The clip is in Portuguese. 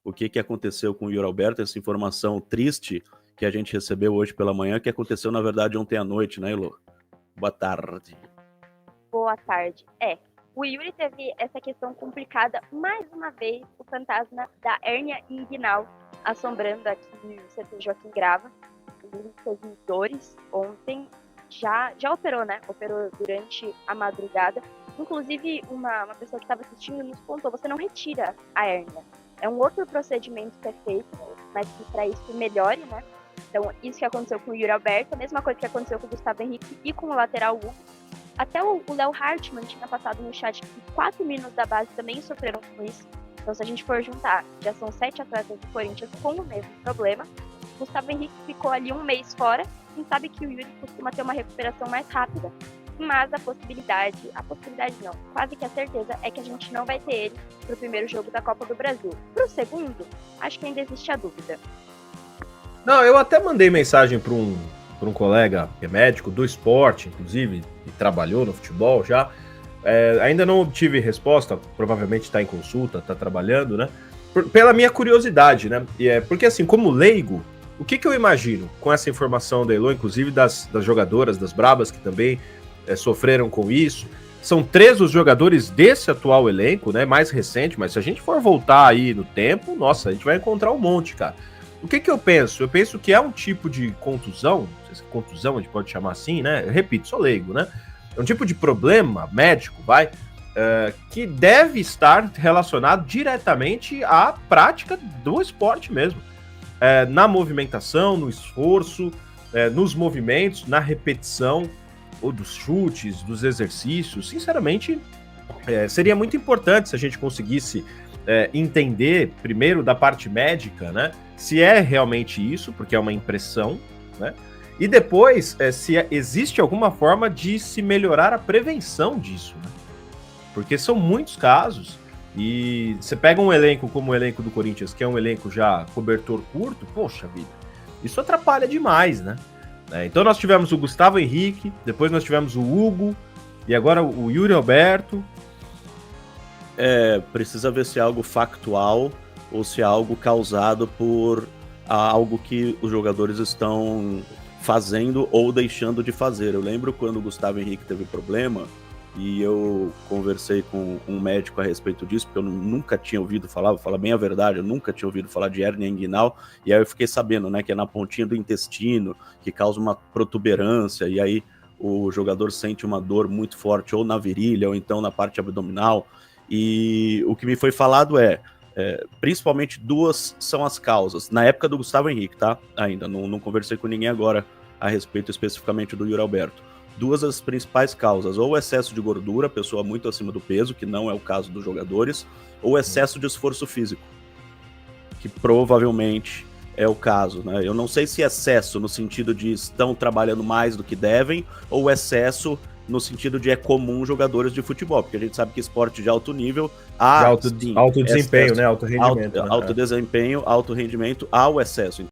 o que que aconteceu com o Yuri Alberto, essa informação triste que a gente recebeu hoje pela manhã, que aconteceu, na verdade, ontem à noite, né, Elô? Boa tarde. Boa tarde. O Yuri teve essa questão complicada, mais uma vez, o fantasma da hérnia inguinal assombrando aqui no CT Joaquim Grava. Ele teve dores ontem, já operou, né? Operou durante a madrugada. Inclusive, uma pessoa que estava assistindo nos contou, você não retira a hérnia. É um outro procedimento que é feito, mas que para isso melhore, né? Então, isso que aconteceu com o Yuri Alberto, a mesma coisa que aconteceu com o Gustavo Henrique e com o lateral Hugo. Até o Léo Hartmann tinha passado no chat que 4 meninos da base também sofreram com isso. Então, se a gente for juntar, já são 7 atletas do Corinthians com o mesmo problema. Gustavo Henrique ficou ali um mês fora. Quem sabe que o Yuri costuma ter uma recuperação mais rápida. Mas a possibilidade não, quase que a certeza é que a gente não vai ter ele pro primeiro jogo da Copa do Brasil. Pro segundo, acho que ainda existe a dúvida. Não, eu até mandei mensagem para um colega que é médico do esporte, inclusive, e trabalhou no futebol já. Ainda não obtive resposta, provavelmente está em consulta, está trabalhando, né? Pela minha curiosidade, né? Porque assim, como leigo, o que eu imagino com essa informação da Elo, inclusive das jogadoras, das brabas que também sofreram com isso, são 3 os jogadores desse atual elenco, né? Mais recente, mas se a gente for voltar aí no tempo, nossa, a gente vai encontrar um monte, cara. O que eu penso? Eu penso que é um tipo de contusão, não sei se contusão a gente pode chamar assim, né? Eu repito, sou leigo, né? É um tipo de problema médico, que deve estar relacionado diretamente à prática do esporte mesmo. Na movimentação, no esforço, nos movimentos, na repetição, ou dos chutes, dos exercícios. Sinceramente, seria muito importante se a gente conseguisse entender, primeiro, da parte médica, né? Se é realmente isso, porque é uma impressão, né? E depois, se existe alguma forma de se melhorar a prevenção disso, né? Porque são muitos casos, e você pega um elenco como o elenco do Corinthians, que é um elenco já cobertor curto, poxa vida, isso atrapalha demais, né? Então nós tivemos o Gustavo Henrique, depois nós tivemos o Hugo, e agora o Yuri Alberto. Precisa ver se é algo factual ou se é algo causado por algo que os jogadores estão fazendo ou deixando de fazer. Eu lembro quando o Gustavo Henrique teve problema e eu conversei com um médico a respeito disso, porque eu nunca tinha ouvido falar, vou falar bem a verdade, eu nunca tinha ouvido falar de hérnia inguinal, e aí eu fiquei sabendo, né, que é na pontinha do intestino, que causa uma protuberância, e aí o jogador sente uma dor muito forte ou na virilha ou então na parte abdominal. E o que me foi falado principalmente 2 são as causas. Na época do Gustavo Henrique, tá? Ainda não conversei com ninguém agora a respeito especificamente do Yuri Alberto. 2 das principais causas, ou excesso de gordura, pessoa muito acima do peso, que não é o caso dos jogadores, ou excesso de esforço físico, que provavelmente é o caso, né? Eu não sei se excesso no sentido de estão trabalhando mais do que devem, ou excesso no sentido de é comum jogadores de futebol, porque a gente sabe que esporte de alto nível há Alto desempenho, né? Alto rendimento. Alto desempenho, alto rendimento, há o excesso.